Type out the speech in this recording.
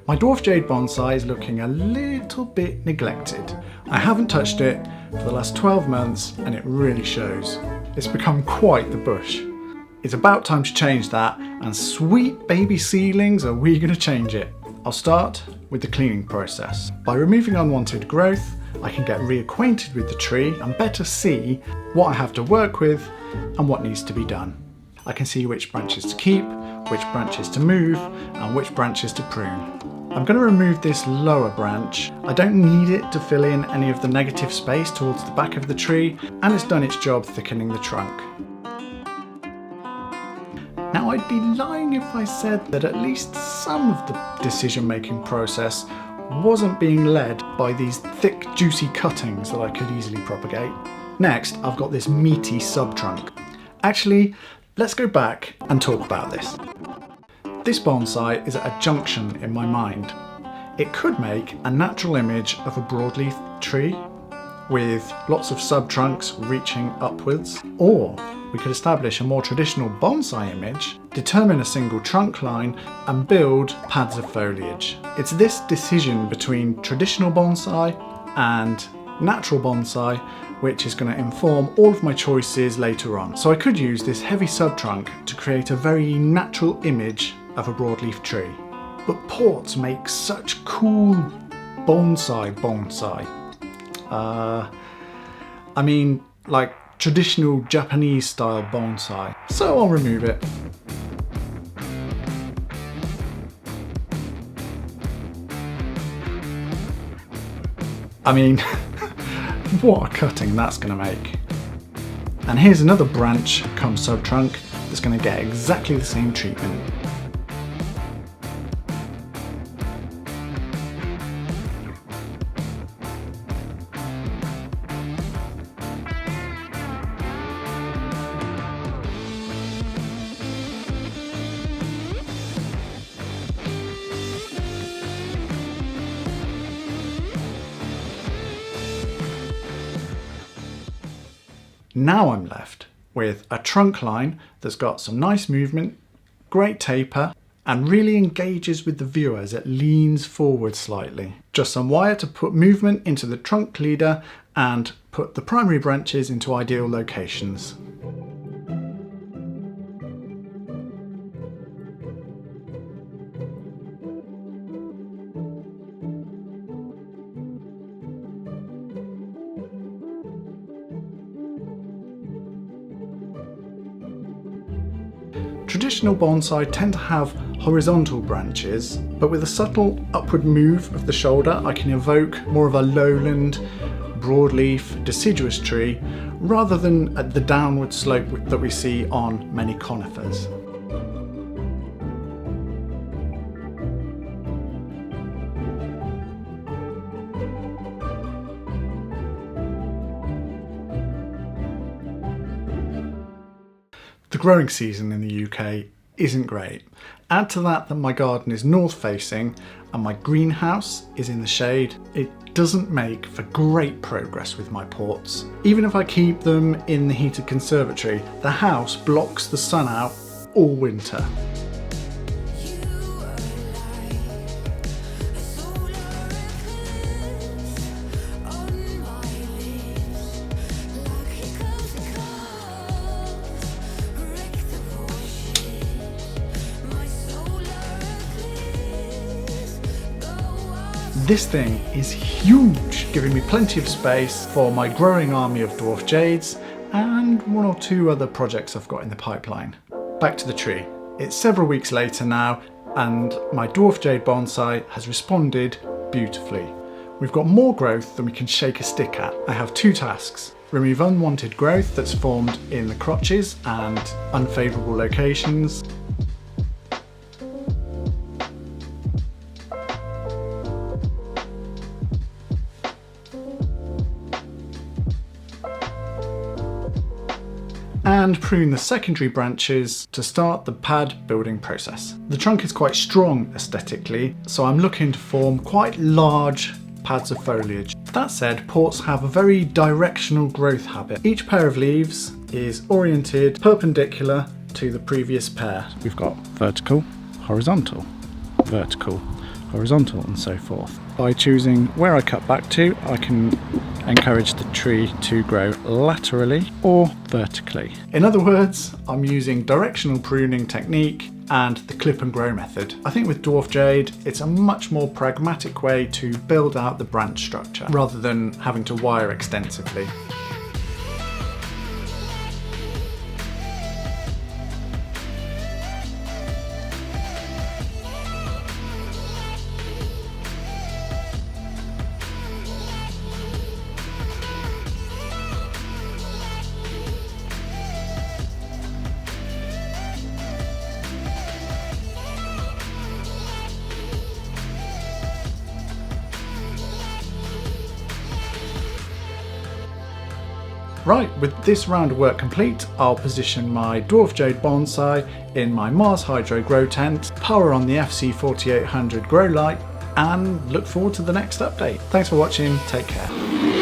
My Dwarf Jade bonsai is looking a little bit neglected. I haven't touched it for the last 12 months and it really shows. It's become quite the bush. It's about time to change that, and sweet baby seedlings, are we going to change it? I'll start with the cleaning process. By removing unwanted growth, I can get reacquainted with the tree and better see what I have to work with and what needs to be done. I can see which branches to keep, which branches to move, and which branches to prune. I'm going to remove this lower branch. I don't need it to fill in any of the negative space towards the back of the tree, and it's done its job thickening the trunk. Now, I'd be lying if I said that at least some of the decision-making process wasn't being led by these thick, juicy cuttings that I could easily propagate. Next, I've got this meaty sub-trunk. Actually, let's go back and talk about this. This bonsai is at a junction in my mind. It could make a natural image of a broadleaf tree with lots of sub-trunks reaching upwards, or we could establish a more traditional bonsai image, determine a single trunk line and build pads of foliage. It's this decision between traditional bonsai and natural bonsai which is going to inform all of my choices later on. So I could use this heavy sub-trunk to create a very natural image of a broadleaf tree. But ports make such cool bonsai. I mean, like traditional Japanese style bonsai. So I'll remove it. I mean, what a cutting that's going to make. And here's another branch come sub-trunk that's going to get exactly the same treatment. Now I'm left with a trunk line that's got some nice movement, great taper, and really engages with the viewer as it leans forward slightly. Just some wire to put movement into the trunk leader and put the primary branches into ideal locations. Traditional bonsai tend to have horizontal branches, but with a subtle upward move of the shoulder, I can evoke more of a lowland, broadleaf, deciduous tree, rather than at the downward slope that we see on many conifers. The growing season in the UK isn't great. Add to that my garden is north facing and my greenhouse is in the shade. It doesn't make for great progress with my ports. Even if I keep them in the heated conservatory, the house blocks the sun out all winter. This thing is huge, giving me plenty of space for my growing army of Dwarf Jades and one or two other projects I've got in the pipeline. Back to the tree. It's several weeks later now and my Dwarf Jade bonsai has responded beautifully. We've got more growth than we can shake a stick at. I have two tasks. Remove unwanted growth that's formed in the crotches and unfavourable locations. And prune the secondary branches to start the pad building process. The trunk is quite strong aesthetically, so I'm looking to form quite large pads of foliage. That said, ports have a very directional growth habit. Each pair of leaves is oriented perpendicular to the previous pair. We've got vertical, horizontal, vertical, horizontal and so forth. By choosing where I cut back to, I can encourage the tree to grow laterally or vertically. In other words, I'm using directional pruning technique and the clip and grow method. I think with Dwarf Jade, it's a much more pragmatic way to build out the branch structure rather than having to wire extensively. Right, with this round of work complete, I'll position my Dwarf Jade bonsai in my Mars Hydro grow tent, power on the FC4800 grow light, and look forward to the next update. Thanks for watching, take care.